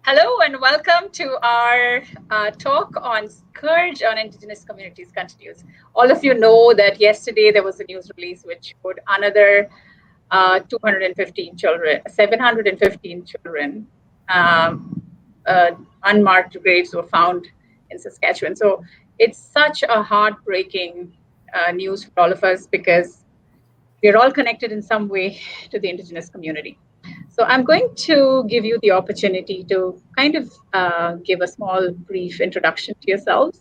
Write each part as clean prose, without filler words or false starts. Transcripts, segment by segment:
Hello and welcome to our talk on Scourge on Indigenous Communities Continues. All of you know that yesterday there was a news release which showed another 215 children, 715 children, unmarked graves were found in Saskatchewan. So it's such a heartbreaking news for all of us because we're all connected in some way to the Indigenous community. So I'm going to give you the opportunity to kind of give a small, brief introduction to yourselves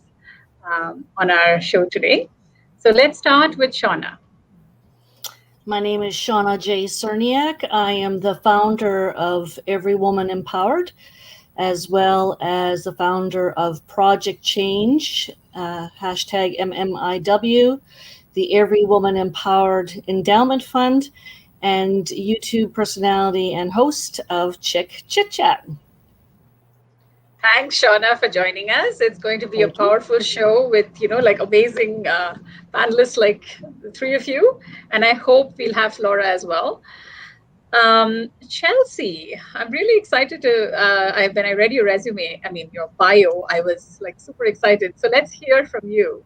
on our show today. So let's start with Shawna. My name is Shawna J. Serniak. I am the founder of Every Woman Empowered, as well as the founder of Project Change, hashtag MMIW, the Every Woman Empowered Endowment Fund, and YouTube personality and host of Chick Chit Chat. Thanks, Shawna, for joining us. It's going to be a powerful show with, like amazing panelists like the three of you. And I hope we'll have Flora as well. Chelsea, I'm really excited to, when I read your resume, your bio, I was like super excited. So let's hear from you.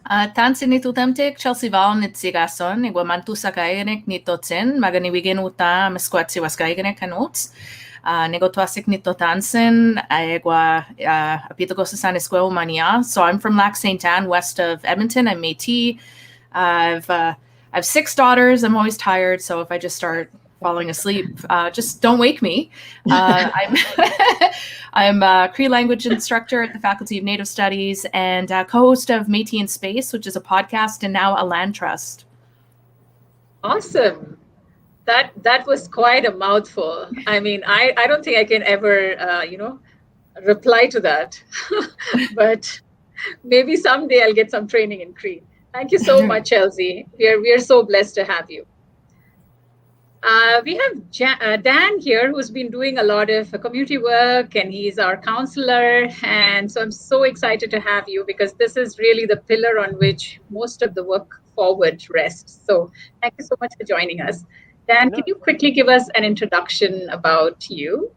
Tansin ni tutemtik Chelsea Vowel ni tsigason, igwa mantu sa kaigenek ni totsin, maganiwigen uta meskwatsi was kaigenek kanots. Negotwasik ni totansin, igwa apitogosasan eskwel mania. So I'm from Lac Saint Anne, west of Edmonton. I'm Métis. I have 6 daughters. I'm always tired, so if I just start falling asleep, just don't wake me. I'm a Cree language instructor at the Faculty of Native Studies and co-host of Métis in Space, which is a podcast and now a land trust. Awesome. That was quite a mouthful. I don't think I can ever, reply to that. But maybe someday I'll get some training in Cree. Thank you so much, Chelsea. We are so blessed to have you. We have Dan here, who's been doing a lot of community work, and he's our counselor. And so I'm so excited to have you because this is really the pillar on which most of the work forward rests. So thank you so much for joining us. Dan, can you quickly give us an introduction about you?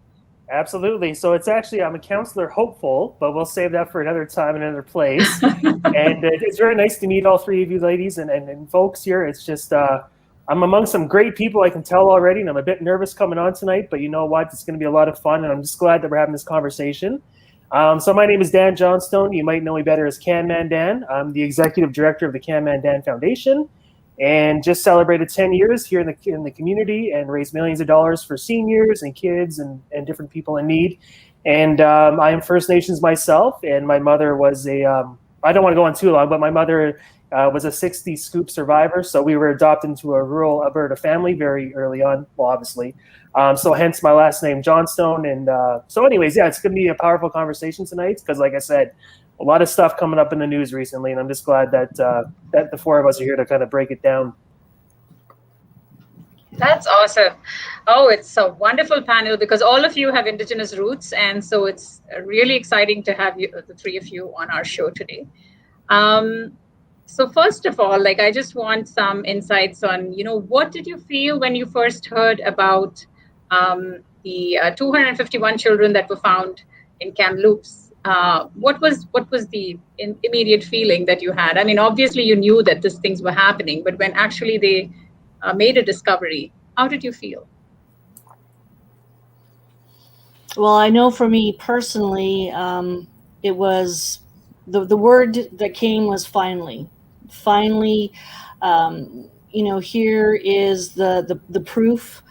Absolutely. So I'm a counselor hopeful, but we'll save that for another time and another place. And it's very nice to meet all three of you ladies and folks here. It's just, I'm among some great people, I can tell already, and I'm a bit nervous coming on tonight, but you know what? It's going to be a lot of fun, and I'm just glad that we're having this conversation. So my name is Dan Johnstone. You might know me better as Can Man Dan. I'm the executive director of the Can Man Dan Foundation, and just celebrated 10 years here in the community and raised millions of dollars for seniors and kids and different people in need. And I am First Nations myself, and my mother was I don't want to go on too long, but my mother was a 60 scoop survivor. So we were adopted into a rural Alberta family very early on, well, obviously. So hence my last name, Johnstone. And so anyways, yeah, it's going to be a powerful conversation tonight because like I said, a lot of stuff coming up in the news recently. And I'm just glad that the four of us are here to kind of break it down. That's awesome. Oh, it's a wonderful panel because all of you have Indigenous roots. And so it's really exciting to have you, the three of you on our show today. So first of all, I just want some insights on, what did you feel when you first heard about the 251 children that were found in Kamloops? What was the immediate feeling that you had? Obviously you knew that these things were happening, but when actually they made a discovery, how did you feel? Well, I know for me personally, it was the word that came was finally. Finally, here is the proof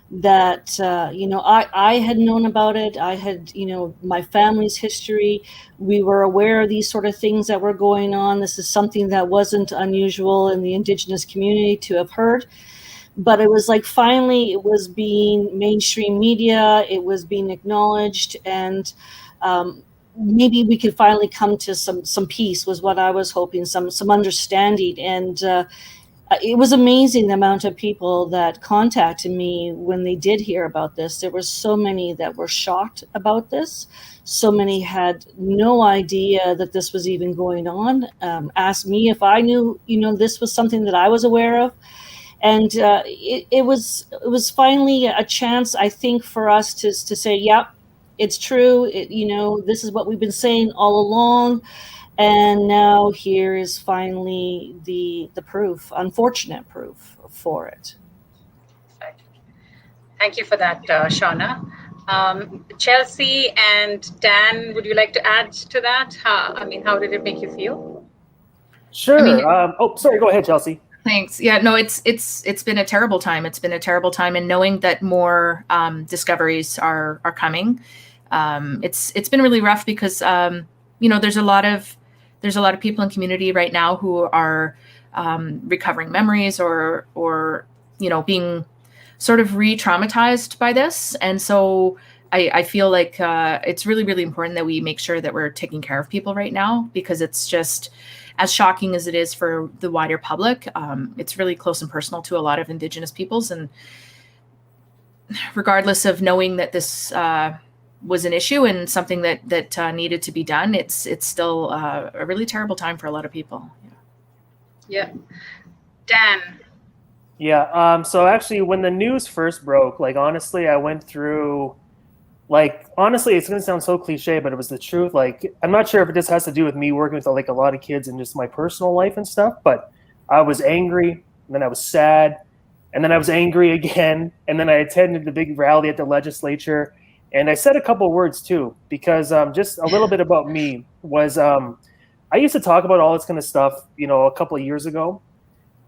that, I had known about it. I had, my family's history. We were aware of these sort of things that were going on. This is something that wasn't unusual in the Indigenous community to have heard. But it was finally it was being mainstream media. It was being acknowledged, and maybe we could finally come to some peace was what I was hoping, some understanding. And it was amazing the amount of people that contacted me when they did hear about this. There were so many that were shocked about this. So many had no idea that this was even going on. Asked me if I knew, this was something that I was aware of. And it was finally a chance, I think, for us to say, yep, it's true. This is what we've been saying all along. And now here is finally the proof, unfortunate proof for it. Thank you for that, Shawna. Chelsea and Dan, would you like to add to that? How did it make you feel? Sure. Sorry. Go ahead, Chelsea. Thanks. Yeah, no, it's been a terrible time. It's been a terrible time, and knowing that more discoveries are coming, it's been really rough because there's a lot of people in community right now who are recovering memories or being sort of re-traumatized by this, and so I feel like it's really, really important that we make sure that we're taking care of people right now, because it's just as shocking as it is for the wider public. It's really close and personal to a lot of Indigenous peoples, and regardless of knowing that this was an issue and something that needed to be done, it's still a really terrible time for a lot of people. Yeah. Dan. Yeah. So actually, when the news first broke, honestly, I went through, honestly, it's going to sound so cliche, but it was the truth. I'm not sure if it just has to do with me working with a lot of kids and just my personal life and stuff, but I was angry, and then I was sad, and then I was angry again, and then I attended the big rally at the legislature, and I said a couple of words too, because just a little bit about me was I used to talk about all this kind of stuff, a couple of years ago.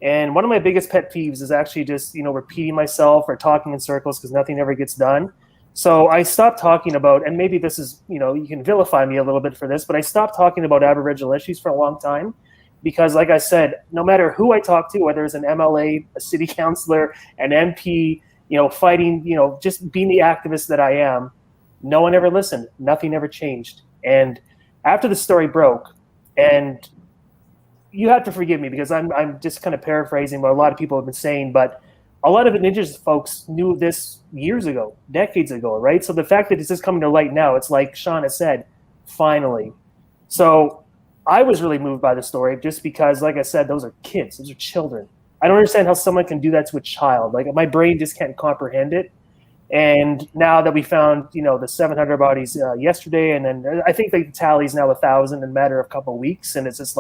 And one of my biggest pet peeves is actually just, repeating myself or talking in circles because nothing ever gets done. So I stopped talking about, and maybe this is, you can vilify me a little bit for this, but I stopped talking about Aboriginal issues for a long time because, like I said, no matter who I talk to, whether it's an MLA, a city councillor, an MP, fighting, just being the activist that I am, no one ever listened. Nothing ever changed. And after the story broke, and you have to forgive me because I'm just kind of paraphrasing what a lot of people have been saying, but a lot of Indigenous folks knew this years ago, decades ago, right? So the fact that it's just coming to light now, it's like Shawna said, finally. So I was really moved by the story just because, like I said, those are kids, those are children. I don't understand how someone can do that to a child. My brain just can't comprehend it. And now that we found, the 700 bodies yesterday, and then I think the tally is now 1,000 in a matter of a couple of weeks, and it's just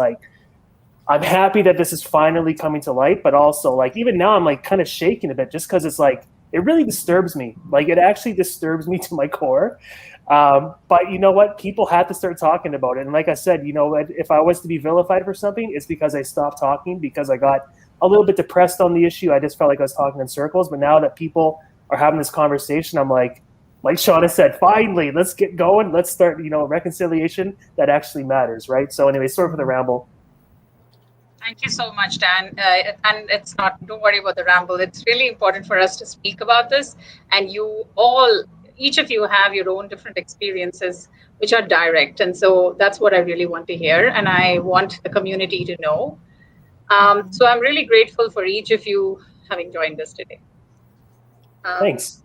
I'm happy that this is finally coming to light, but also even now I'm kind of shaking a bit just because it's it really disturbs me. It actually disturbs me to my core. But you know what? People have to start talking about it. And like I said, if I was to be vilified for something, it's because I stopped talking, because I got a little bit depressed on the issue. I just felt like I was talking in circles. But now that people are having this conversation, I'm like Shawna said, finally, let's get going. Let's start, reconciliation that actually matters, right? So anyway, sorry for the ramble. Thank you so much, Dan. And don't worry about the ramble. It's really important for us to speak about this. And each of you have your own different experiences, which are direct. And so that's what I really want to hear. And I want the community to know. So I'm really grateful for each of you having joined us today. Thanks.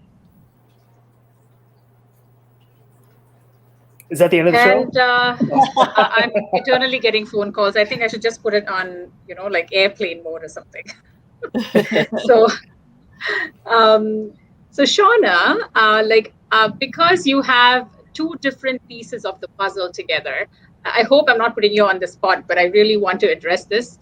Is that the end of the show? I'm eternally getting phone calls. I think I should just put it on, airplane mode or something. So Shawna, because you have two different pieces of the puzzle together, I hope I'm not putting you on the spot, but I really want to address this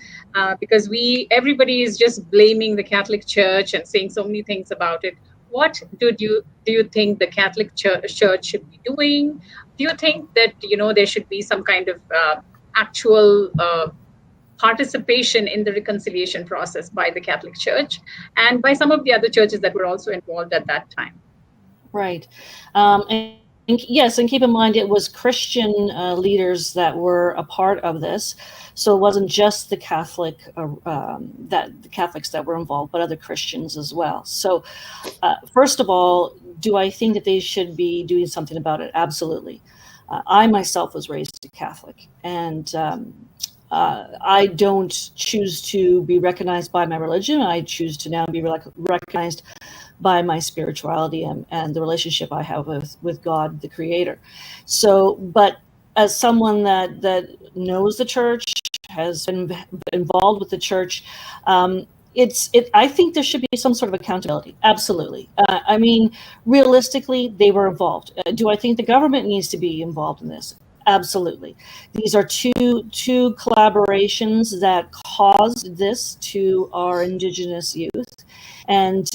because everybody is just blaming the Catholic Church and saying so many things about it. What do you think the Catholic Church should be doing? Do you think that there should be some kind of actual participation in the reconciliation process by the Catholic Church and by some of the other churches that were also involved at that time? Right. Yes, and keep in mind it was Christian leaders that were a part of this, so it wasn't just the Catholics that were involved, but other Christians as well. So, first of all, do I think that they should be doing something about it? Absolutely. I myself was raised a Catholic, and I don't choose to be recognized by my religion. I choose to now be recognized by my spirituality and the relationship I have with God, the Creator. So, but as someone that knows the church, has been involved with the church, I think there should be some sort of accountability. Absolutely. I mean, realistically, they were involved. Do I think the government needs to be involved in this? Absolutely. These are two collaborations that caused this to our Indigenous youth, and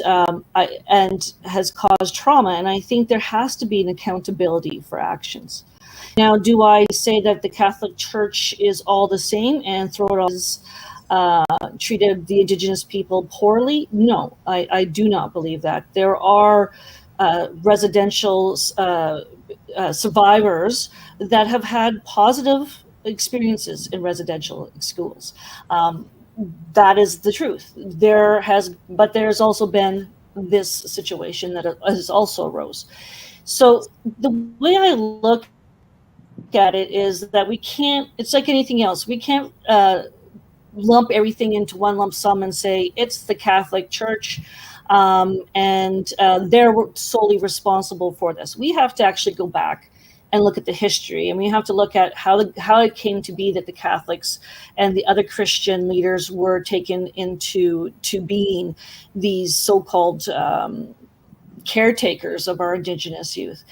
has caused trauma. And I think there has to be an accountability for actions. Now, do I say that the Catholic Church is all the same and throw it all as treated the Indigenous people poorly? No, I do not believe that. There are residential survivors that have had positive experiences in residential schools. That is the truth. But there's also been this situation that has also arose. So the way I look at it is that we can't, it's like anything else. We can't lump everything into one lump sum and say it's the Catholic Church and they're solely responsible for this. We have to actually go back and look at the history, and we have to look at how it came to be that the Catholics and the other Christian leaders were taken into being these so-called caretakers of our Indigenous youth.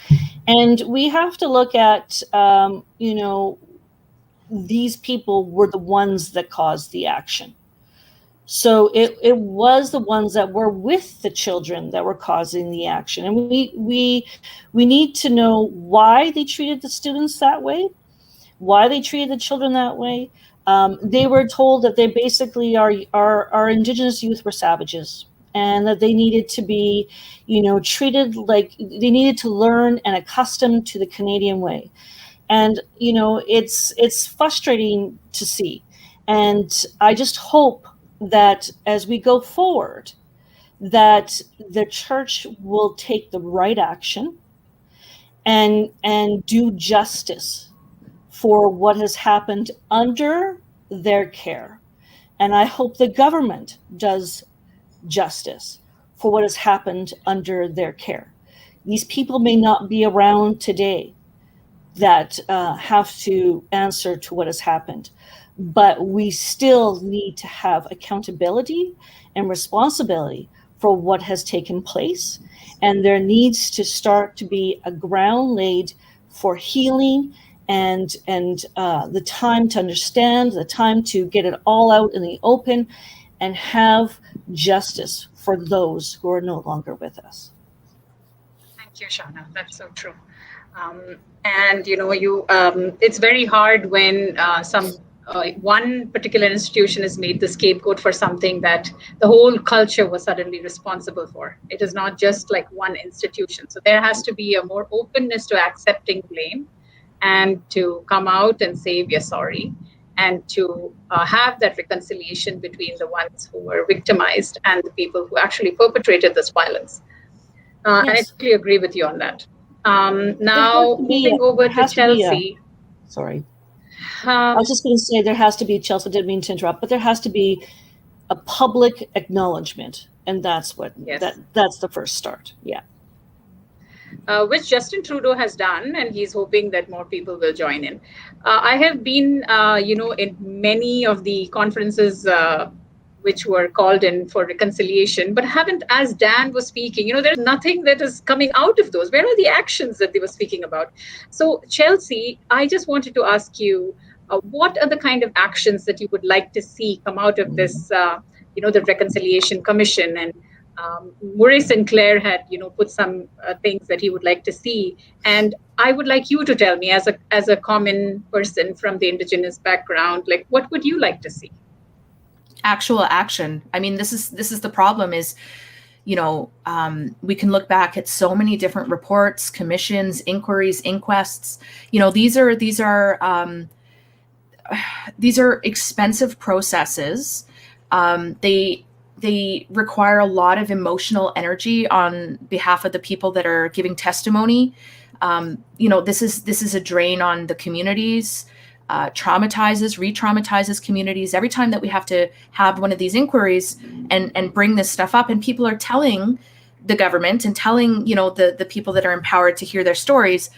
And we have to look at, these people were the ones that caused the action. So it was the ones that were with the children that were causing the action. And we need to know why they treated the students that way, why they treated the children that way. They were told that they basically our Indigenous youth were savages, and that they needed to be, treated like they needed to learn and accustomed to the Canadian way. And, it's frustrating to see. And I just hope that as we go forward, that the church will take the right action and do justice for what has happened under their care. And I hope the government does justice for what has happened under their care. These people may not be around today that have to answer to what has happened, but we still need to have accountability and responsibility for what has taken place. And there needs to start to be a ground laid for healing and the time to understand, the time to get it all out in the open and have justice for those who are no longer with us. Thank you, Shawna. That's so true. And it's very hard when one particular institution is made the scapegoat for something that the whole culture was suddenly responsible for. It is not just like one institution. So there has to be a more openness to accepting blame and to come out and say, we are sorry, and to have that reconciliation between the ones who were victimized and the people who actually perpetrated this violence. Yes. And I totally agree with you on that. Now, moving over to Chelsea. Sorry. I was just going to say there has to be, Chelsea, I didn't mean to interrupt, but there has to be a public acknowledgement. And that's what, yes. That's the first start. Yeah. Which Justin Trudeau has done, and he's hoping that more people will join in. I have been, in many of the conferences which were called in for reconciliation, but haven't, as Dan was speaking, there's nothing that is coming out of those. Where are the actions that they were speaking about? So, Chelsea, I just wanted to ask you, what are the kind of actions that you would like to see come out of this, the Reconciliation Commission? And Murray Sinclair had, put some things that he would like to see. And I would like you to tell me, as a common person from the Indigenous background, like, what would you like to see? Actual action. I mean, this is the problem is, we can look back at so many different reports, commissions, inquiries, inquests. These are expensive processes. They require a lot of emotional energy on behalf of the people that are giving testimony. This is a drain on the communities. Re-traumatizes communities every time that we have to have one of these inquiries and bring this stuff up, and people are telling the government and telling the people that are empowered to hear their stories,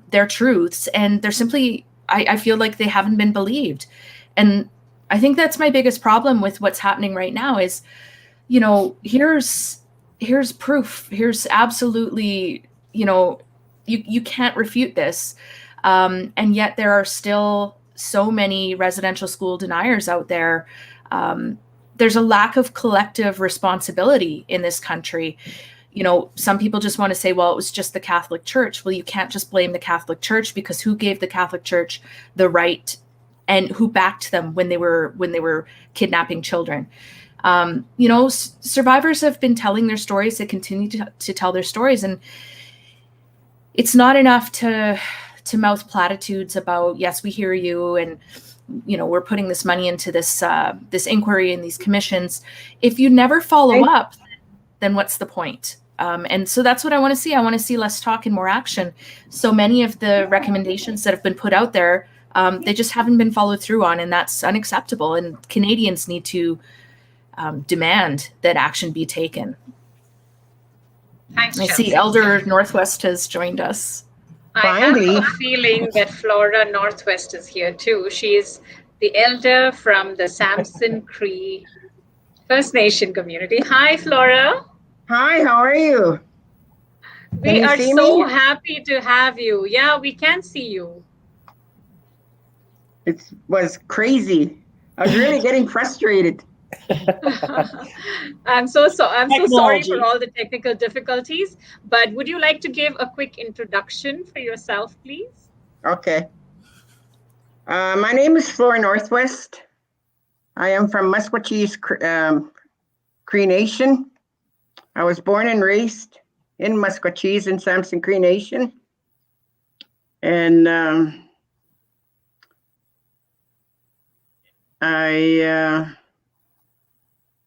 their truths, and they're simply I feel like they haven't been believed. And I think that's my biggest problem with what's happening right now is, here's proof. Here's absolutely, you can't refute this. And yet there are still so many residential school deniers out there. There's a lack of collective responsibility in this country. Some people just want to say, well, it was just the Catholic Church. Well, you can't just blame the Catholic Church, because who gave the Catholic Church the right, and who backed them when they were kidnapping children? Survivors have been telling their stories. They continue to tell their stories, and it's not enough to mouth platitudes about, yes, we hear you, and we're putting this money into this inquiry and these commissions. If you never follow up, then what's the point? And so that's what I want to see. I want to see less talk and more action. So many of the recommendations that have been put out there, they just haven't been followed through on, and that's unacceptable. And Canadians need to demand that action be taken. Thanks, I Chelsea. see Elder Northwest has joined us. I have a feeling that Flora Northwest is here too. She is the elder from the Samson Cree First Nation community. Hi, Flora. Hi, how are you? We are so happy to have you. Yeah, we can see you. It was crazy. I was really getting frustrated. I'm so sorry for all the technical difficulties, but would you like to give a quick introduction for yourself, please? Okay. My name is Flora Northwest. I am from Musqueam's Cree Nation. I was born and raised in Musqueam in Samson Cree Nation. And I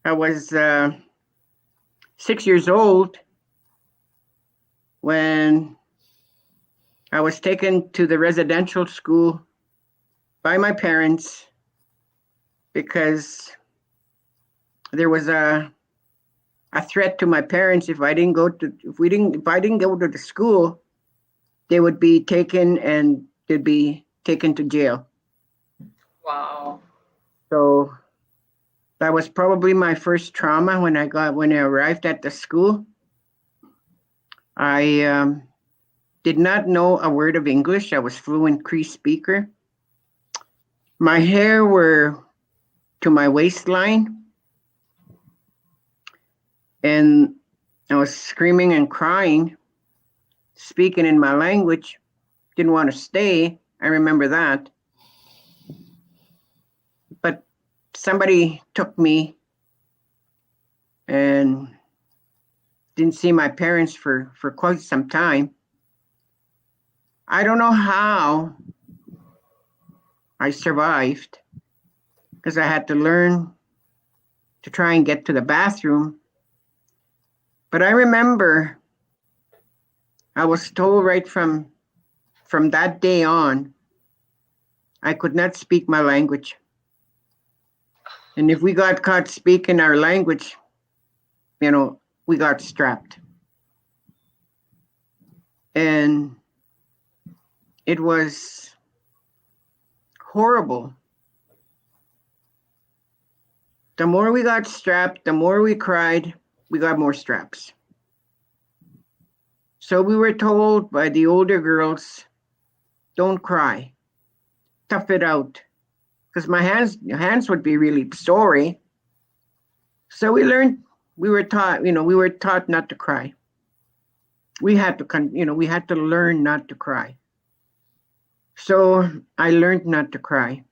was 6 years old when I was taken to the residential school by my parents because there was a threat to my parents. If I didn't go to the school, they would be taken and they'd be taken to jail. Wow. So that was probably my first trauma when I arrived at the school. I did not know a word of English. I was fluent Cree speaker. My hair were to my waistline. And I was screaming and crying, speaking in my language. Didn't want to stay. I remember that. But somebody took me and didn't see my parents for quite some time. I don't know how I survived, because I had to learn to try and get to the bathroom. But I remember I was told right from that day on, I could not speak my language. And if we got caught speaking our language, we got strapped. And it was horrible. The more we got strapped, the more we cried, we got more straps. So we were told by the older girls, don't cry, tough it out, because my hands would be really sore. So we were taught not to cry. We had to learn not to cry. So I learned not to cry.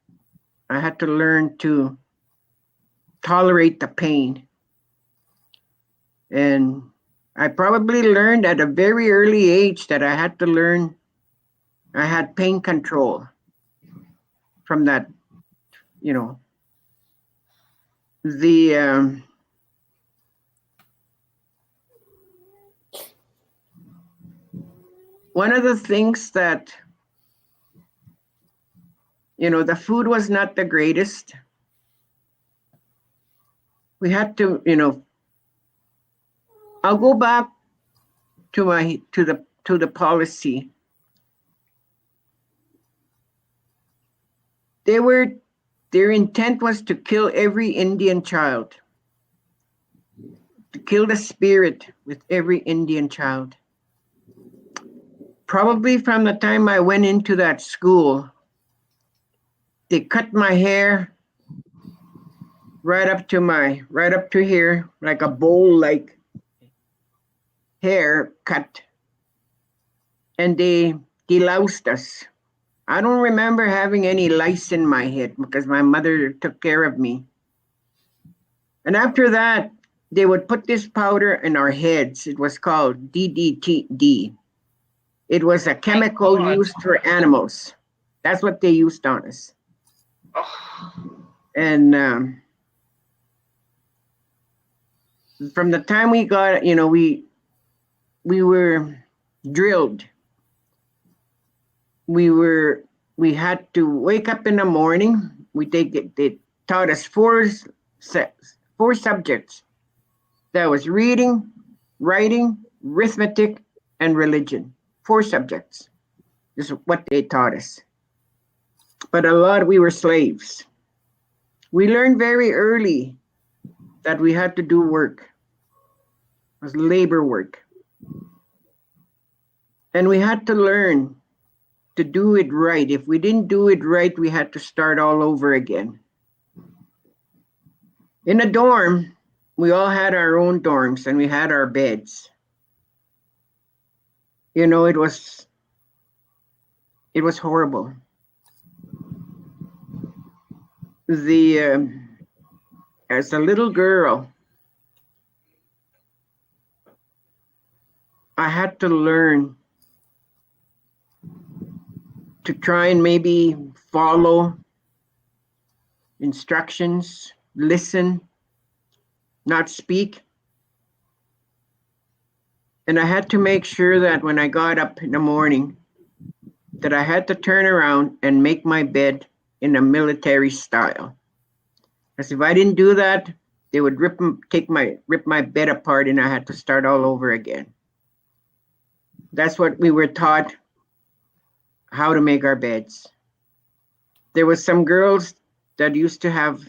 I had to learn to tolerate the pain. And I probably learned at a very early age that I had pain control from that, one of the things that, the food was not the greatest. We had to, I'll go back to the policy. They were Their intent was to kill every Indian child, to kill the spirit with every Indian child. Probably from the time I went into that school, they cut my hair right up to here, like a bowl-like hair cut, and they deloused us. I don't remember having any lice in my head because my mother took care of me. And after that, they would put this powder in our heads. It was called DDT. It was a chemical used for animals. That's what they used on us. And from the time we got, we were drilled. We had to wake up in the morning. They taught us four subjects. That was reading, writing, arithmetic, and religion. 4 subjects is what they taught us. But we were slaves. We learned very early that we had to do work. It was labor work. And we had to learn to do it right. If we didn't do it right, we had to start all over again. In a dorm, we all had our own dorms and we had our beds. It was horrible. As a little girl, I had to learn to try and maybe follow instructions, listen, not speak. And I had to make sure that when I got up in the morning, that I had to turn around and make my bed in a military style. Because if I didn't do that, they would rip my bed apart and I had to start all over again. That's what we were taught, how to make our beds. There was some girls that used to have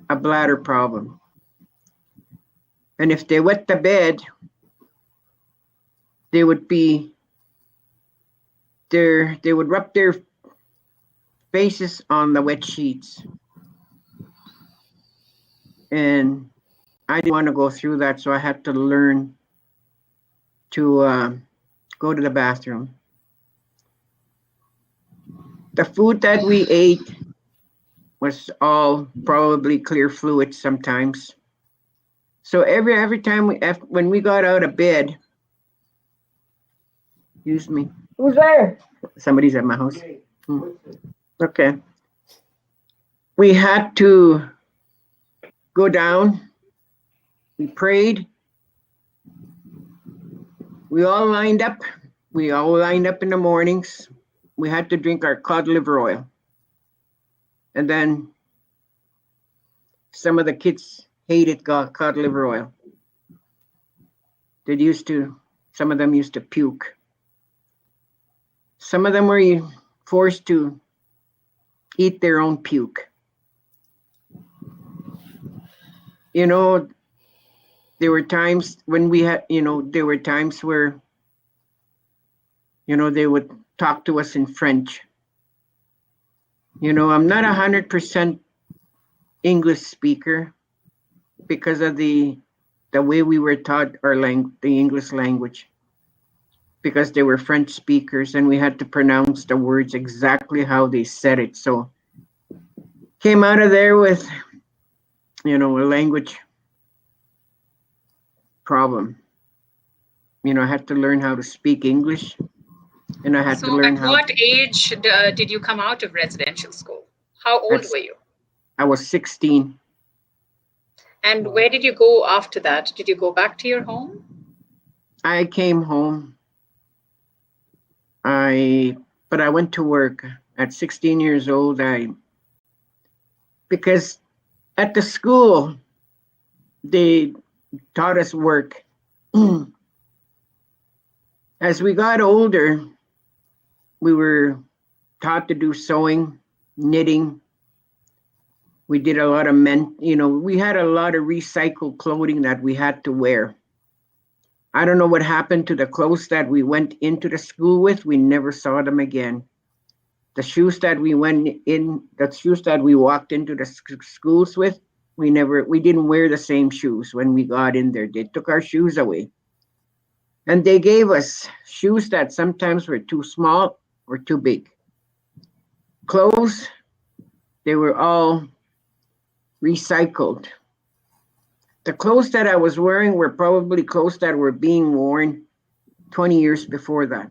a bladder problem. And if they wet the bed, they would rub their faces on the wet sheets. And I didn't want to go through that, so I had to learn to go to the bathroom. The food that we ate was all probably clear fluid sometimes. So every time when we got out of bed, excuse me, who's there? Somebody's at my house. Okay. We had to go down. We prayed. We all lined up. We all lined up in the mornings. We had to drink our cod liver oil. And then some of the kids hated cod liver oil. Some of them used to puke. Some of them were forced to eat their own puke. There were times when there were times where, they would talk to us in French. I'm not 100% English speaker because of the way we were taught the English language, because they were French speakers and we had to pronounce the words exactly how they said it. So came out of there with, a language problem. I had to learn how to speak English, and I had to learn how. So at what age did you come out of residential school? How old were you? I was 16. And where did you go after that? Did you go back to your home? I came home. But I went to work at 16 years old. Because at the school, they taught us work. As we got older, we were taught to do sewing, knitting, We did a lot of we had a lot of recycled clothing that we had to wear. I don't know what happened to the clothes that we went into the school with. We never saw them again. The shoes that we walked into the schools with, we didn't wear the same shoes when we got in there. They took our shoes away. And they gave us shoes that sometimes were too small or too big. Clothes, they were all recycled. The clothes that I was wearing were probably clothes that were being worn 20 years before that.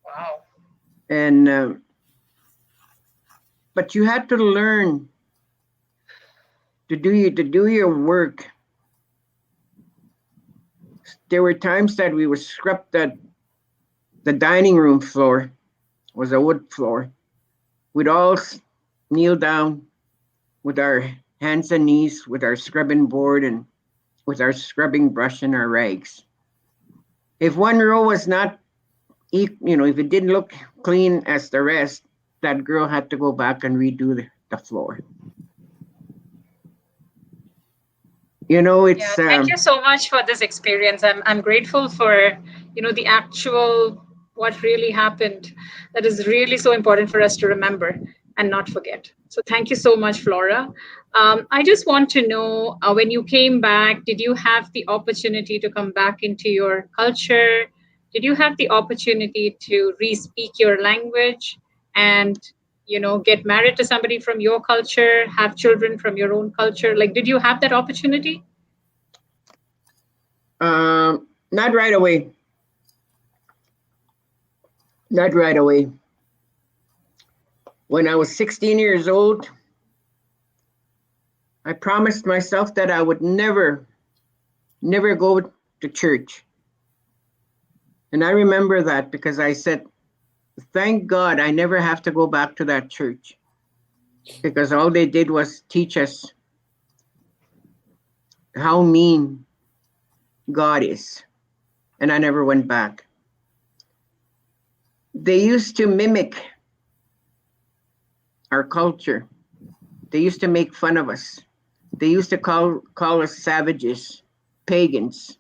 Wow. And but you had to learn to do your work. There were times that we would scrub the dining room floor, was a wood floor. We'd all kneel down with our hands and knees, with our scrubbing board and with our scrubbing brush and our rags. If one row was not, if it didn't look clean as the rest, that girl had to go back and redo the floor. It's thank you so much for this experience. I'm grateful for the actual what really happened. That is really so important for us to remember and not forget. So thank you so much, Flora. I just want to know, when you came back, did you have the opportunity to come back into your culture? Did you have the opportunity to re-speak your language and get married to somebody from your culture, have children from your own culture? Like, did you have that opportunity? Not right away. Not right away. When I was 16 years old, I promised myself that I would never go to church. And I remember that because I said, thank God I never have to go back to that church, because all they did was teach us how mean God is. And I never went back. They used to mimic our culture. They used to make fun of us. They used to call us savages, pagans.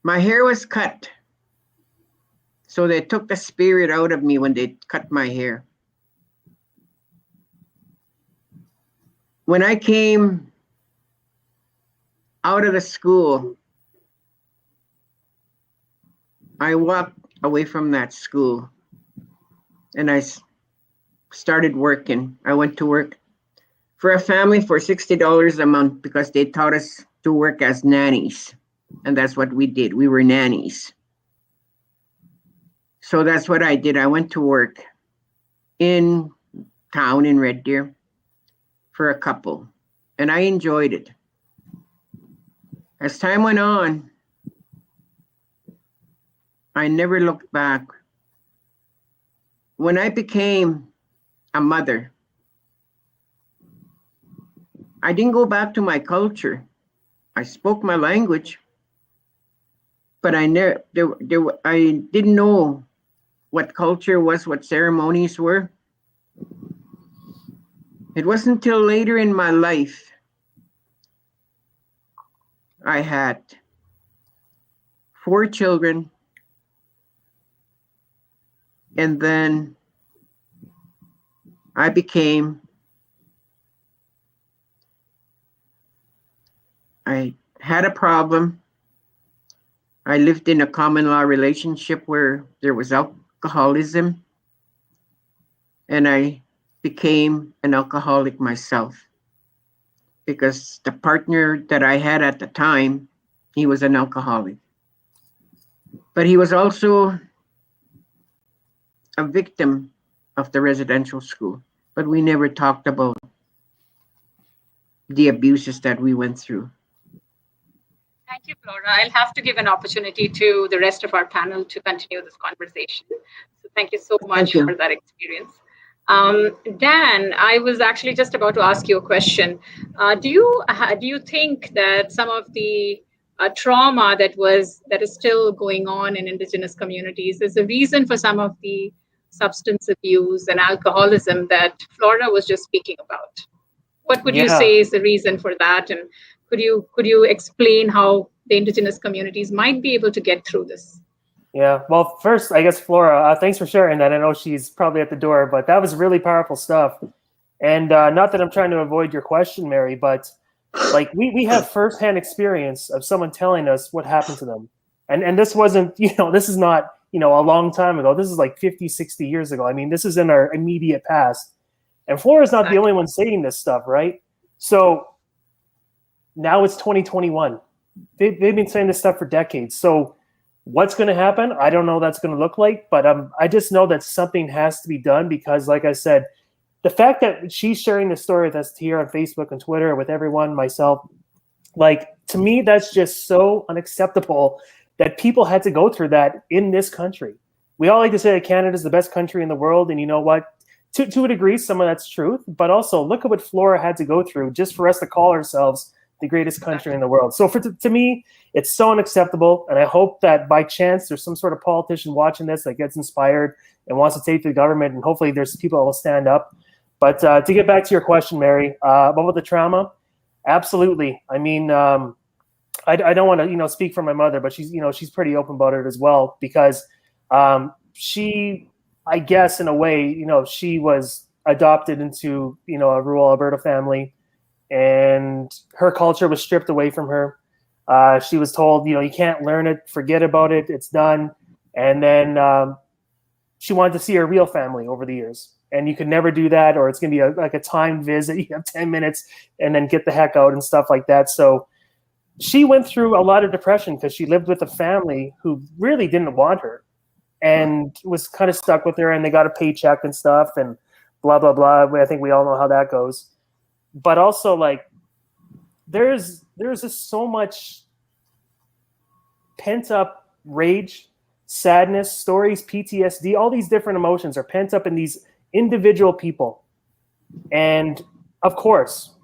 My hair was cut. So they took the spirit out of me when they cut my hair. When I came out of the school, I walked away from that school and I started working. I went to work for a family for $60 a month because they taught us to work as nannies. And that's what we did. We were nannies. So that's what I did. I went to work in town in Red Deer for a couple, and I enjoyed it. As time went on, I never looked back. When I became a mother, I didn't go back to my culture. I spoke my language, but I didn't know what culture was, what ceremonies were. It wasn't until later in my life I had 4 children, and then I had a problem. I lived in a common law relationship where there was alcoholism, and I became an alcoholic myself because the partner that I had at the time, he was an alcoholic. But he was also a victim of the residential school, but we never talked about the abuses that we went through. Thank you, Flora. I'll have to give an opportunity to the rest of our panel to continue this conversation. So thank you so much for that experience. Dan, I was actually just about to ask you a question. Do you think that some of the trauma that is still going on in Indigenous communities is a reason for some of the substance abuse and alcoholism that Flora was just speaking about. What would you Yeah. say is the reason for that? And could you explain how the Indigenous communities might be able to get through this? Yeah. Well, first, I guess, Flora, thanks for sharing that. I know she's probably at the door, but that was really powerful stuff. And not that I'm trying to avoid your question, Mary, but like we have firsthand experience of someone telling us what happened to them. And this wasn't, this is not, a long time ago. This is like 50, 60 years ago. I mean, this is in our immediate past. And Flora's not the only one saying this stuff, right? So now it's 2021. They've been saying this stuff for decades. So what's going to happen? I don't know what that's going to look like, but I just know that something has to be done because, like I said, the fact that she's sharing the story with us here on Facebook and Twitter with everyone, myself, like, to me, that's just so unacceptable that people had to go through that in this country. We all like to say that Canada is the best country in the world, and you know what? To a degree, some of that's truth, but also look at what Flora had to go through just for us to call ourselves the greatest country in the world. So to me, it's so unacceptable, and I hope that by chance there's some sort of politician watching this that gets inspired and wants to take to the government, and hopefully there's people that will stand up. But to get back to your question, Mary, about the trauma, absolutely. I mean, I don't want to speak for my mother, but she's pretty open about it as well because she, I guess in a way, she was adopted into a rural Alberta family, and her culture was stripped away from her. She was told, you can't learn it, forget about it, it's done. And then she wanted to see her real family over the years. And you could never do that, or it's going to be like a timed visit. You have 10 minutes and then get the heck out and stuff like that. So she went through a lot of depression because she lived with a family who really didn't want her and was kind of stuck with her, and they got a paycheck and stuff and blah, blah, blah. I think we all know how that goes. But also, like, there's just so much pent up rage, sadness, stories, PTSD, all these different emotions are pent up in these individual people. And of course,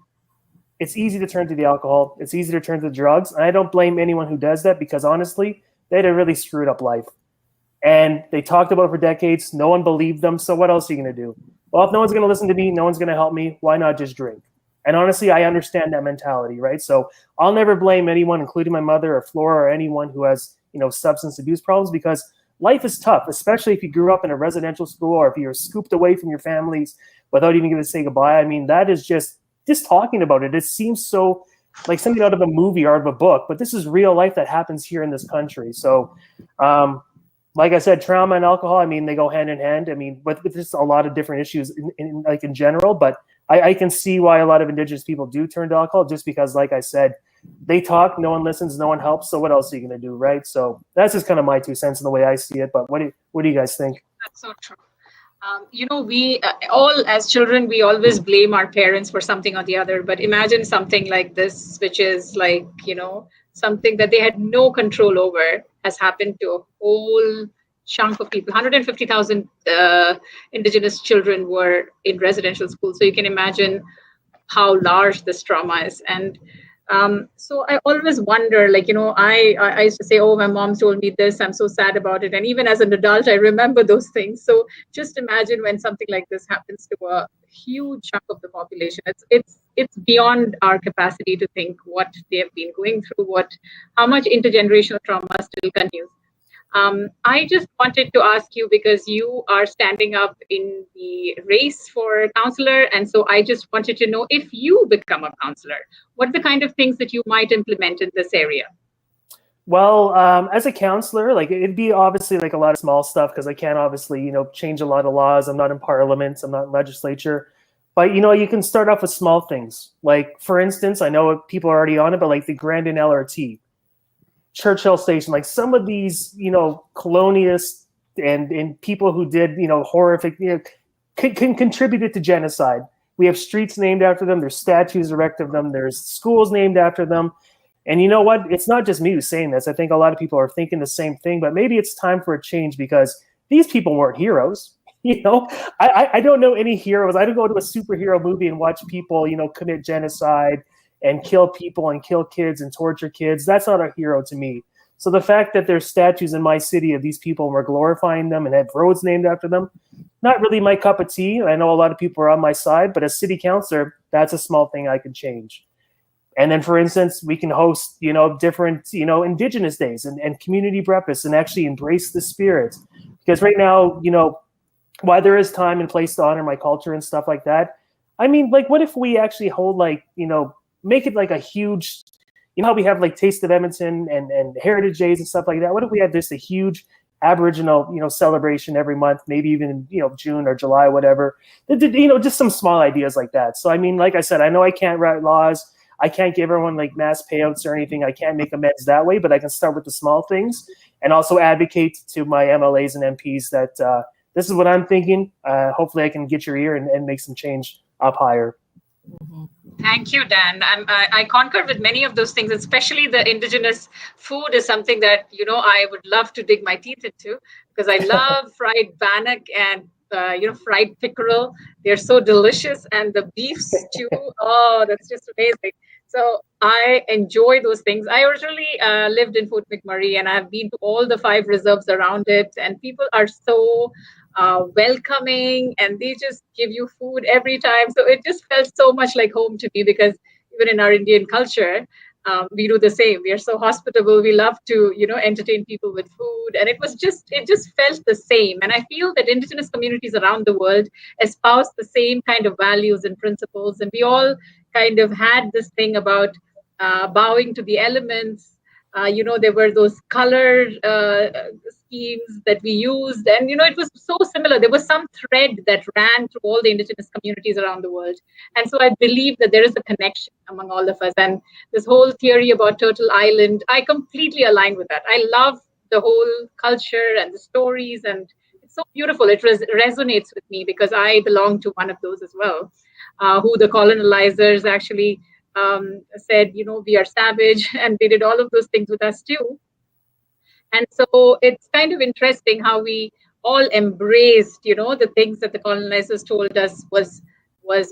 it's easy to turn to the alcohol. It's easy to turn to the drugs. And I don't blame anyone who does that because honestly, they had a really screwed up life. And they talked about it for decades. No one believed them. So what else are you going to do? Well, if no one's going to listen to me, no one's going to help me, why not just drink? And honestly, I understand that mentality, right? So I'll never blame anyone, including my mother or Flora or anyone who has, substance abuse problems, because life is tough, especially if you grew up in a residential school or if you're scooped away from your families without even getting to say goodbye. I mean, that is just talking about it. It seems so like something out of a movie or out of a book, but this is real life that happens here in this country. So, like I said, trauma and alcohol, I mean, they go hand in hand. I mean, but there's a lot of different issues in general, but I can see why a lot of Indigenous people do turn to alcohol just because, like I said, they talk, no one listens, no one helps. So what else are you going to do, right? So that's just kind of my 2 cents in the way I see it. But what do you guys think? That's so true. We all as children, we always blame our parents for something or the other. But imagine something like this, which is like, something that they had no control over has happened to a whole chunk of people. 150,000 Indigenous children were in residential schools. So you can imagine how large this trauma is. And so I always wonder, like, I used to say, oh, my mom told me this, I'm so sad about it. And even as an adult, I remember those things. So just imagine when something like this happens to a huge chunk of the population. It's beyond our capacity to think what they have been going through, how much intergenerational trauma still continues. I just wanted to ask you, because you are standing up in the race for counselor, and so I just wanted to know, if you become a counselor, what are the kind of things that you might implement in this area? Well, as a counselor, like, it'd be obviously like a lot of small stuff because I can't obviously, change a lot of laws. I'm not in parliament. I'm not in legislature. But, you can start off with small things. Like, for instance, I know people are already on it, but like the Grandin LRT, Churchill Station, like some of these, colonialists and people who did, horrific, can contributed to genocide. We have streets named after them. There's statues erected of them. There's schools named after them. And you know what? It's not just me who's saying this. I think a lot of people are thinking the same thing, but maybe it's time for a change because these people weren't heroes. I don't know any heroes. I don't go to a superhero movie and watch people, commit genocide and kill people and kill kids and torture kids. That's not a hero to me. So the fact that there's statues in my city of these people and we're glorifying them and have roads named after them, not really my cup of tea. I know a lot of people are on my side, but as city councillor, that's a small thing I can change. And then, for instance, we can host, different, Indigenous days and community breakfasts and actually embrace the spirit. Because right now, while there is time and place to honor my culture and stuff like that, I mean, like, what if we actually hold, make it like a huge, how we have like Taste of Edmonton and Heritage Days and stuff like that? What if we had just a huge Aboriginal, celebration every month, maybe even, June or July, whatever, just some small ideas like that. So, I mean, like I said, I know I can't write laws. I can't give everyone like mass payouts or anything. I can't make amends that way, but I can start with the small things and also advocate to my MLAs and MPs that this is what I'm thinking. Hopefully I can get your ear and make some change up higher. Mm-hmm. Thank you, Dan. I concur with many of those things, especially the Indigenous food is something that, I would love to dig my teeth into because I love fried bannock and, fried pickerel. They're so delicious. And the beef stew, oh, that's just amazing. So I enjoy those things. I originally lived in Fort McMurray and I've been to all the 5 reserves around it. And people are so welcoming and they just give you food every time. So it just felt so much like home to me because even in our Indian culture, we do the same. We are so hospitable. We love to, entertain people with food. And it just felt the same. And I feel that Indigenous communities around the world espouse the same kind of values and principles. And we all kind of had this thing about bowing to the elements. There were those color schemes that we used. And, it was so similar. There was some thread that ran through all the Indigenous communities around the world. And so I believe that there is a connection among all of us. And this whole theory about Turtle Island, I completely align with that. I love the whole culture and the stories. And it's so beautiful. It resonates with me because I belong to one of those as well, who the colonizers actually said, we are savage, and they did all of those things with us too. And so it's kind of interesting how we all embraced, the things that the colonizers told us was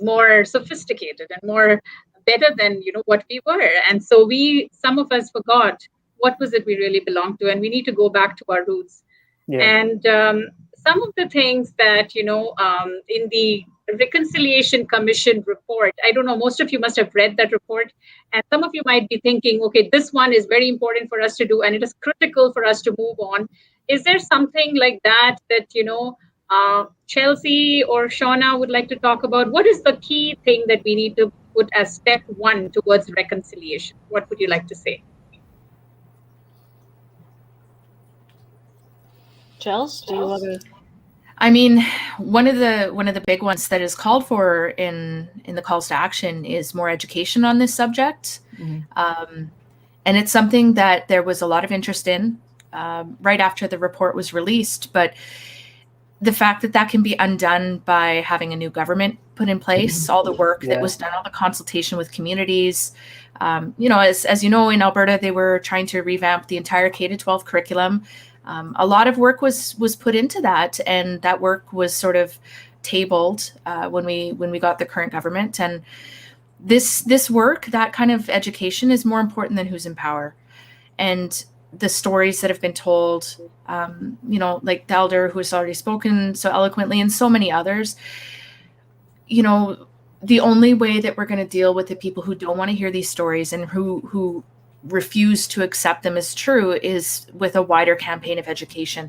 more sophisticated and more better than, what we were. And so some of us forgot what was it we really belonged to, and we need to go back to our roots. Yeah. And some of the things that, in the Reconciliation Commission report, I don't know, most of you must have read that report, and some of you might be thinking, okay, this one is very important for us to do, and it is critical for us to move on. Is there something like that, Chelsea or Shawna would like to talk about? What is the key thing that we need to put as step 1 towards reconciliation? What would you like to say? Chelsea, do you want to? I mean, one of the big ones that is called for in the calls to action is more education on this subject. Mm-hmm. And it's something that there was a lot of interest in right after the report was released. But the fact that can be undone by having a new government put in place, all the work that was done, all the consultation with communities. As you know, in Alberta, they were trying to revamp the entire K-12 curriculum. A lot of work was put into that, and that work was sort of tabled when we got the current government. And this work, that kind of education, is more important than who's in power. And the stories that have been told, like the elder who has already spoken so eloquently, and so many others. The only way that we're going to deal with the people who don't want to hear these stories and who refuse to accept them as true is with a wider campaign of education.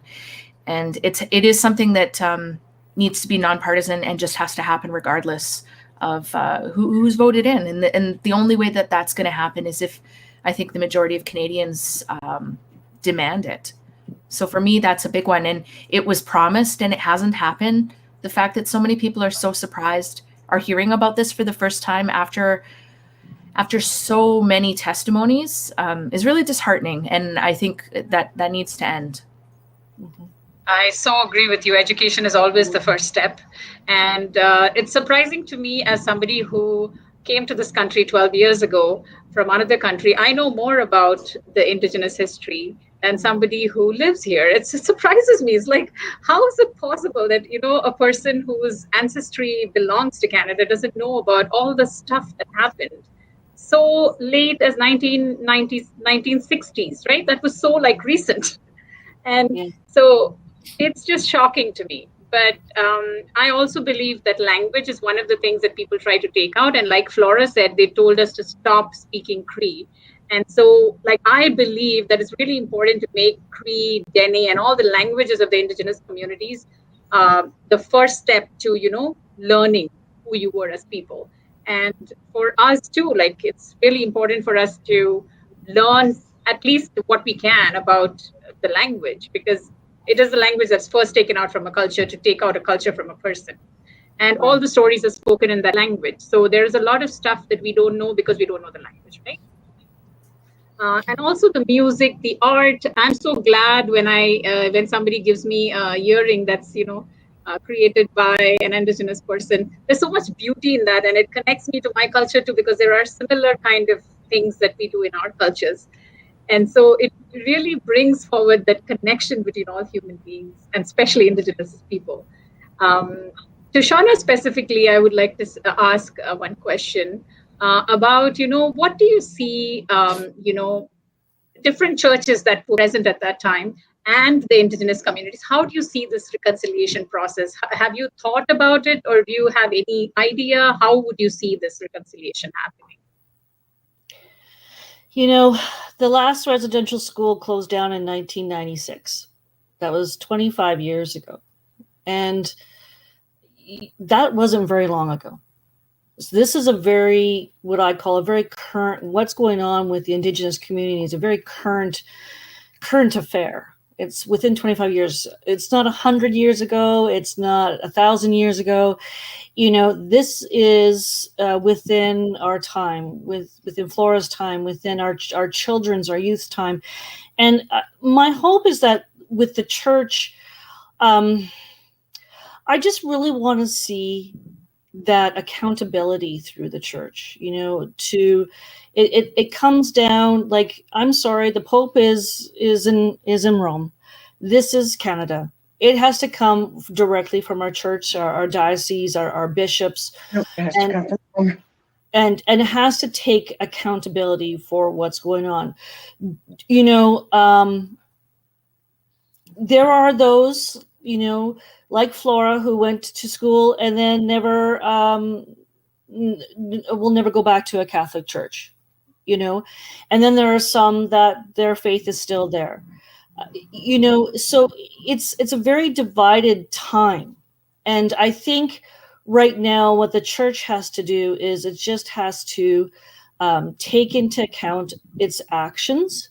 And it is something that needs to be nonpartisan and just has to happen regardless of who's voted in. And the only way that that's going to happen is if, I think, the majority of Canadians demand it. So for me, that's a big one. And it was promised and it hasn't happened. The fact that so many people are so surprised, are hearing about this for the first time after so many testimonies is really disheartening. And I think that needs to end. Mm-hmm. I so agree with you. Education is always the first step. And it's surprising to me, as somebody who came to this country 12 years ago from another country, I know more about the Indigenous history than somebody who lives here. It surprises me. It's like, how is it possible that, a person whose ancestry belongs to Canada doesn't know about all the stuff that happened so late as 1990s, 1960s, right? That was so like recent. And Yeah. so it's just shocking to me. But I also believe that language is one of the things that people try to take out. And like Flora said, they told us to stop speaking Cree. And so, like, I believe that it's really important to make Cree, Dene, and all the languages of the Indigenous communities the first step to, learning who you were as people. And for us too, like, it's really important for us to learn at least what we can about the language, because it is a language that's first taken out from a culture to take out a culture from a person. And all the stories are spoken in that language. So there's a lot of stuff that we don't know because we don't know the language, right? And also the music, the art. I'm so glad when somebody gives me a earring that's created by an Indigenous person. There's so much beauty in that, and it connects me to my culture too, because there are similar kind of things that we do in our cultures. And so it really brings forward that connection between all human beings, and especially Indigenous people. To Shawna specifically, I would like to ask one question about, what do you see, different churches that were present at that time and the Indigenous communities? How do you see this reconciliation process? Have you thought about it, or do you have any idea? How would you see this reconciliation happening? The last residential school closed down in 1996. That was 25 years ago. And that wasn't very long ago. So this is what I call a very current, what's going on with the Indigenous community is a very current affair. It's within 25 years. It's not 100 years ago. It's not 1,000 years ago. This is within our time, within Flora's time, within our children's, our youth's time. And my hope is that with the church, I just really want to see that accountability through the church, it comes down, like, I'm sorry, the Pope is in Rome. This is Canada. It has to come directly from our church, our diocese, our bishops, and it has to take accountability for what's going on. There are those, like Flora, who went to school and then will never go back to a Catholic church, and then there are some that their faith is still there, so it's a very divided time. And I think right now what the church has to do is it just has to take into account its actions,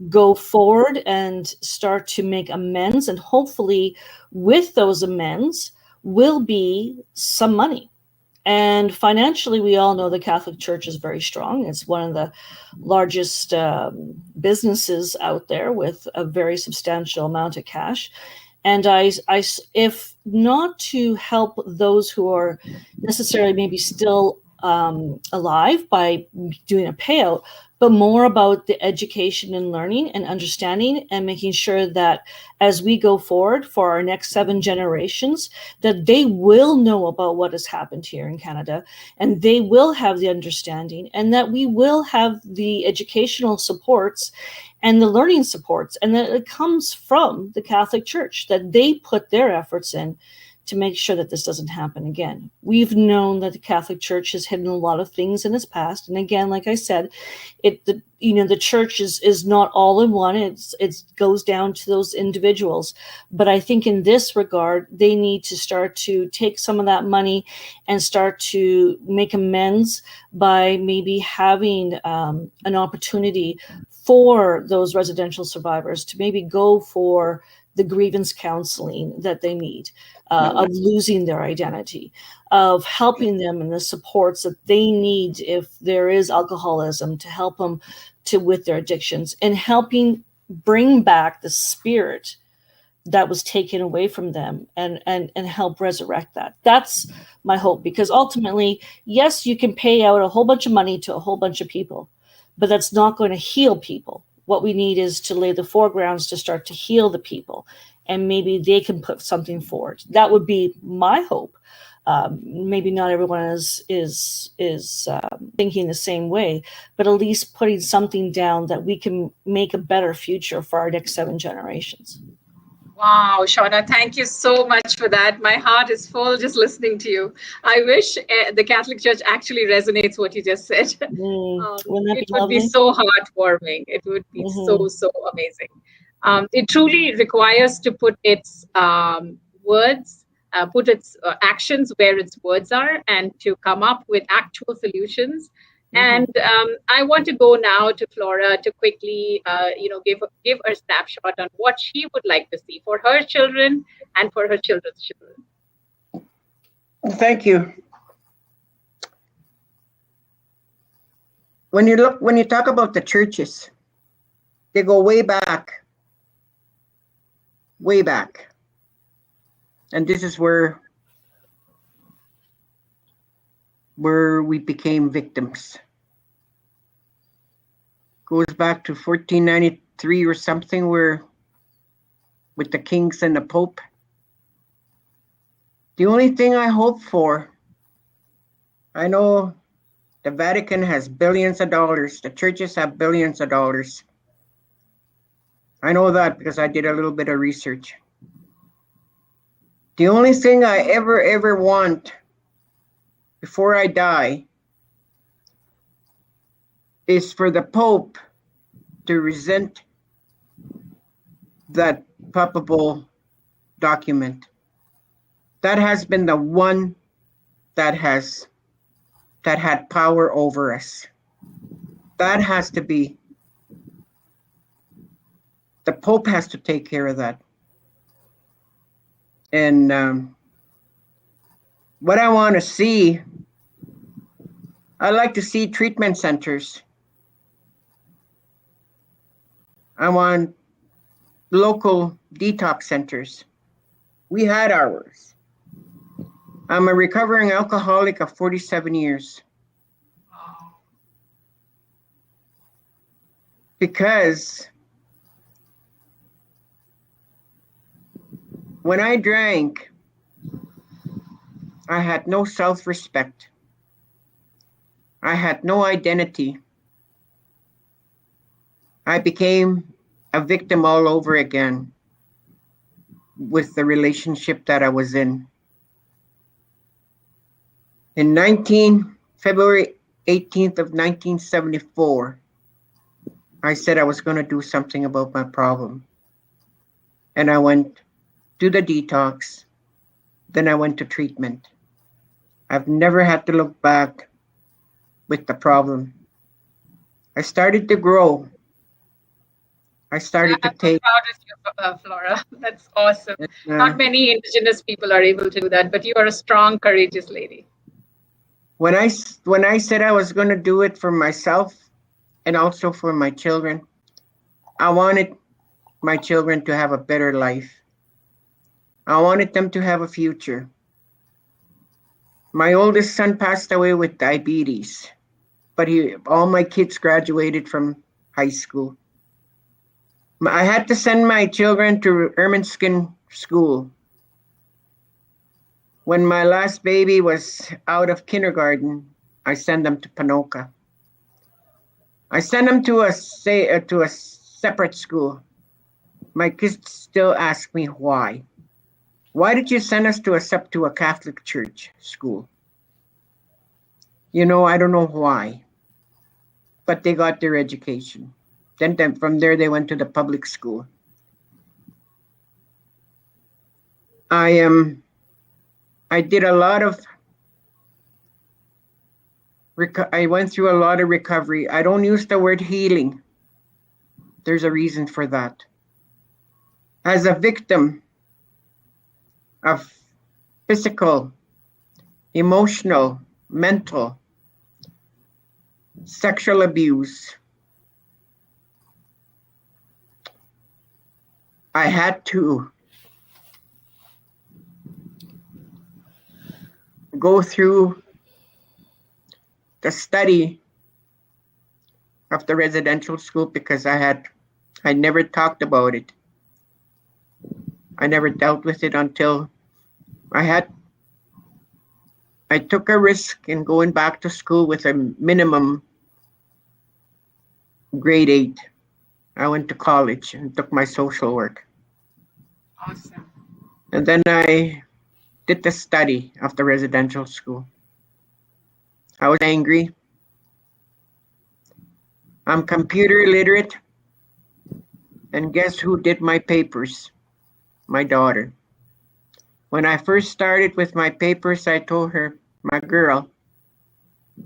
go forward and start to make amends, and hopefully with those amends will be some money. And financially, we all know the Catholic Church is very strong. It's one of the largest businesses out there with a very substantial amount of cash. And I, if not to help those who are necessarily maybe still alive by doing a payout, but more about the education and learning and understanding, and making sure that as we go forward for our next 7 generations, that they will know about what has happened here in Canada, and they will have the understanding, and that we will have the educational supports and the learning supports, and that it comes from the Catholic Church, that they put their efforts in to make sure that this doesn't happen again. We've known that the Catholic Church has hidden a lot of things in its past. And again, like I said, the church is not all in one. It goes down to those individuals. But I think in this regard, they need to start to take some of that money and start to make amends by maybe having an opportunity for those residential survivors to maybe go for the grievance counseling that they need, of losing their identity, of helping them in the supports that they need if there is alcoholism, to help them with their addictions, and helping bring back the spirit that was taken away from them, and help resurrect that. That's my hope, because ultimately, yes, you can pay out a whole bunch of money to a whole bunch of people, but that's not going to heal people. What we need is to lay the foregrounds to start to heal the people, and maybe they can put something forward. That would be my hope. Maybe not everyone is thinking the same way, but at least putting something down that we can make a better future for our next 7 generations. Wow, Shawna, thank you so much for that. My heart is full just listening to you. I wish the Catholic Church actually resonates what you just said. Wouldn't that It be would be lovely? so heartwarming. It would be Mhm. so amazing. It truly requires to put its words, put its actions where its words are, and to come up with actual solutions. And I want to go now to Flora to quickly, give a snapshot on what she would like to see for her children and for her children's children. Thank you. When you talk about the churches, they go way back. And this is where we became victims. Goes back to 1493 or something, where with the kings and the Pope. The only thing I hope for, I know the Vatican has billions of dollars, the churches have billions of dollars. I know that because I did a little bit of research. The only thing I ever want before I die is for the Pope to resent that papal document. That has been the one that had power over us. That has to be, the Pope has to take care of that. And what I want to see, I like to see treatment centers. I want local detox centers. We had ours. I'm a recovering alcoholic of 47 years. Because when I drank, I had no self-respect. I had no identity. I became a victim all over again with the relationship that I was in. In February 18th of 1974, I said I was going to do something about my problem. And I went to the detox, then I went to treatment. I've never had to look back with the problem. I started to grow. I started to I'm so take. proud of you, Flora. That's awesome. Uh, Not many Indigenous people are able to do that, but you are a strong, courageous lady. When I said I was going to do it for myself and also for my children, I wanted my children to have a better life. I wanted them to have a future. My oldest son passed away with diabetes, but all my kids graduated from high school. I had to send my children to Ermineskin School. When my last baby was out of kindergarten, I sent them to Panoka. I sent them to a separate school. My kids still ask me why. Why did you send us to a Catholic church school? I don't know why, but they got their education. Then from there, they went to the public school. I did a lot of, I went through a lot of recovery. I don't use the word healing. There's a reason for that. As a victim of physical, emotional, mental, sexual abuse, I had to go through the study of the residential school because I never talked about it. I never dealt with it until I had I took a risk in going back to school with a minimum grade 8. I went to college and took my social work. Awesome. And then I did the study of the residential school. I was angry. I'm computer illiterate. And guess who did my papers? My daughter. When I first started with my papers, I told her, my girl,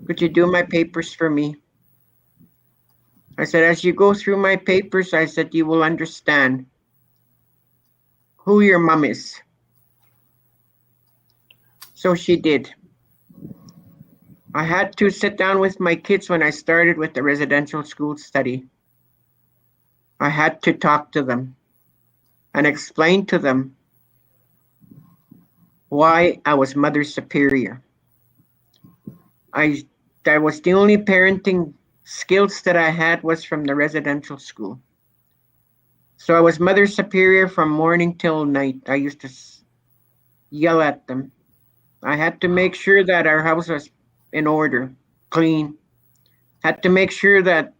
could you do my papers for me? I said, as you go through my papers, I said, you will understand who your mom is. So she did. I had to sit down with my kids when I started with the residential school study. I had to talk to them and explain to them why I was Mother Superior. That was the only parenting skills that I had was from the residential school. So I was Mother Superior from morning till night. I used to yell at them. I had to make sure that our house was in order, clean. Had to make sure that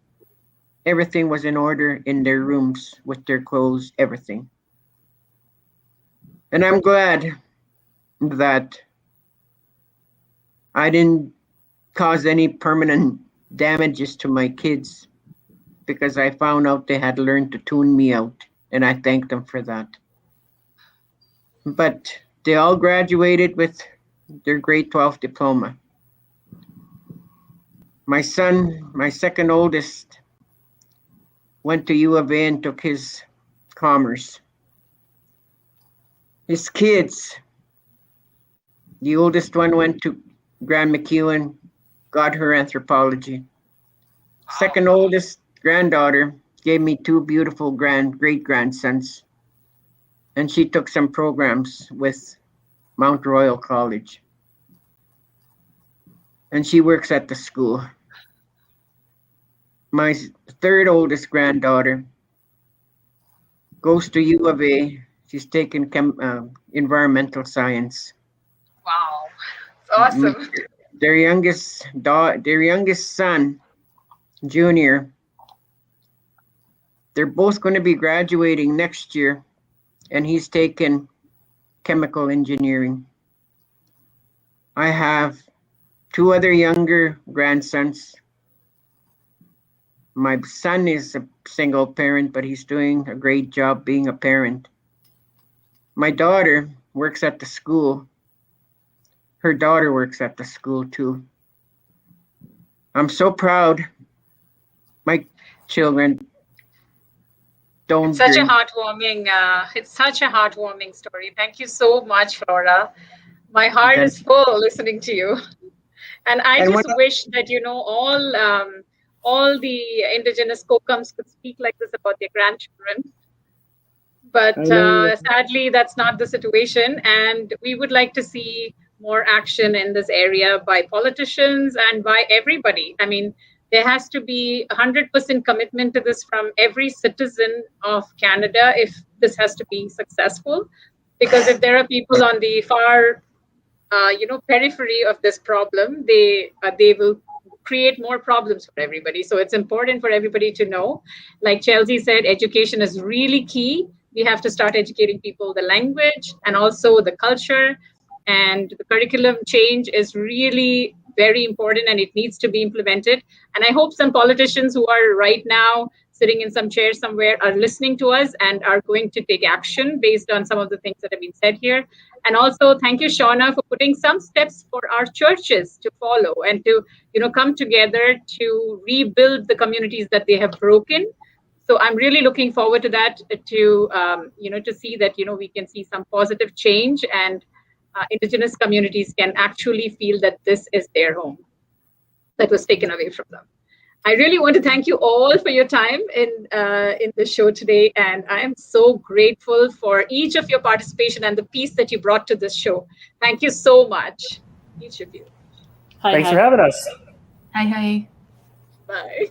everything was in order in their rooms with their clothes, everything. And I'm glad that I didn't cause any permanent damages to my kids because I found out they had learned to tune me out, and I thank them for that. But they all graduated with their grade 12 diploma. My son, my second oldest, went to U of A and took his commerce. His kids, the oldest one went to Grand McEwen, got her anthropology. Second oldest granddaughter gave me 2 beautiful great-grandsons, and she took some programs with Mount Royal College. And she works at the school. My third oldest granddaughter goes to U of A. She's taking environmental science. Wow. It's awesome. Their youngest son, Junior, they're both going to be graduating next year, and he's taken chemical engineering. I have 2 other younger grandsons. My son is a single parent, but he's doing a great job being a parent. My daughter works at the school. Her daughter works at the school too. I'm so proud. My children don't It's such a drink. it's such a heartwarming story. Thank you so much, Flora. My heart is full listening to you. And I just wish that, all the Indigenous co-coms could speak like this about their grandchildren. But sadly, that's not the situation. And we would like to see more action in this area by politicians and by everybody. I mean, there has to be 100% commitment to this from every citizen of Canada if this has to be successful. Because if there are people on the far, periphery of this problem, they will create more problems for everybody. So it's important for everybody to know. Like Chelsea said, education is really key. We have to start educating people the language and also the culture. And the curriculum change is really very important, and it needs to be implemented. And I hope some politicians who are right now sitting in some chair somewhere are listening to us and are going to take action based on some of the things that have been said here. And also, thank you, Shawna, for putting some steps for our churches to follow and to, come together to rebuild the communities that they have broken. So I'm really looking forward to that, to see that, we can see some positive change, and Indigenous communities can actually feel that this is their home that was taken away from them. I really want to thank you all for your time in the show today, and I am so grateful for each of your participation and the piece that you brought to this show. Thank you so much, each of you. Thanks for having us. Hi. Bye.